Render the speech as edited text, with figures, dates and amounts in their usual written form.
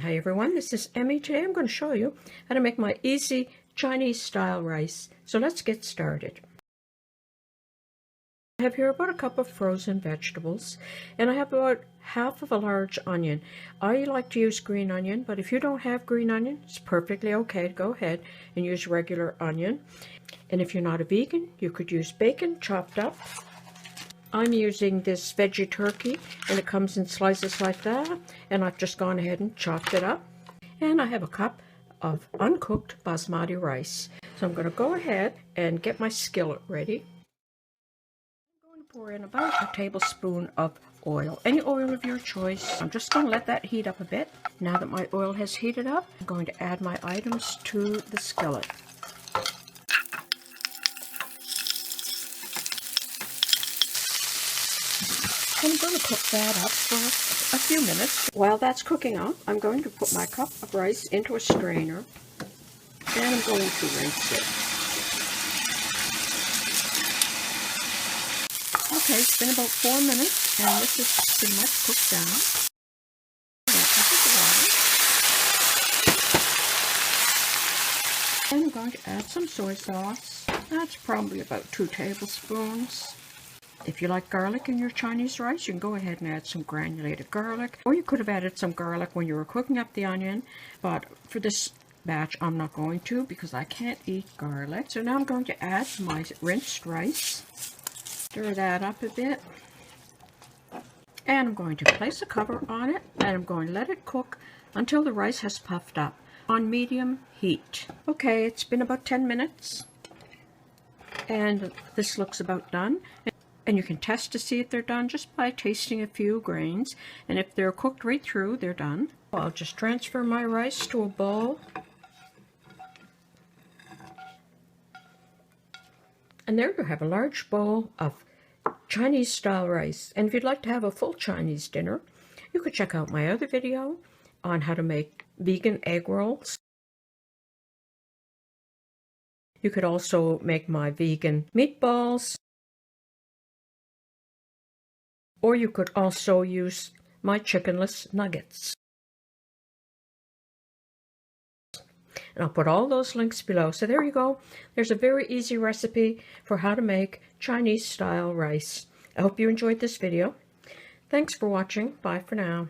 Hi everyone, this is Emmy. Today I'm going to show you how to make my easy Chinese style rice. So let's get started. I have here about a cup of frozen vegetables, and I have about half of a large onion. I like to use green onion, but if you don't have green onion, it's perfectly okay to go ahead and use regular onion. And if you're not a vegan, you could use bacon chopped up. I'm using this veggie turkey, and it comes in slices like that, and I've just gone ahead and chopped it up. And I have a cup of uncooked basmati rice. So I'm going to go ahead and get my skillet ready. I'm going to pour in about a tablespoon of oil, any oil of your choice. I'm just going to let that heat up a bit. Now that my oil has heated up, I'm going to add my items to the skillet. I'm going to cook that up for a few minutes. While that's cooking up, I'm going to put my cup of rice into a strainer, and I'm going to rinse it. Okay, it's been about 4 minutes, and this is pretty much cooked down. And I'm going to add some soy sauce. That's probably about 2 tablespoons. If you like garlic in your Chinese rice, you can go ahead and add some granulated garlic, or you could have added some garlic when you were cooking up the onion, but for this batch I'm not going to because I can't eat garlic. So now I'm going to add my rinsed rice, stir that up a bit, and I'm going to place a cover on it, and I'm going to let it cook until the rice has puffed up on medium heat. Okay, it's been about 10 minutes, and this looks about done. And you can test to see if they're done just by tasting a few grains. And if they're cooked right through, they're done. I'll just transfer my rice to a bowl. And there you have a large bowl of Chinese style rice. And if you'd like to have a full Chinese dinner, you could check out my other video on how to make vegan egg rolls. You could also make my vegan meatballs. Or you could also use my chickenless nuggets. And I'll put all those links below. So there you go. There's a very easy recipe for how to make Chinese style rice. I hope you enjoyed this video. Thanks for watching. Bye for now.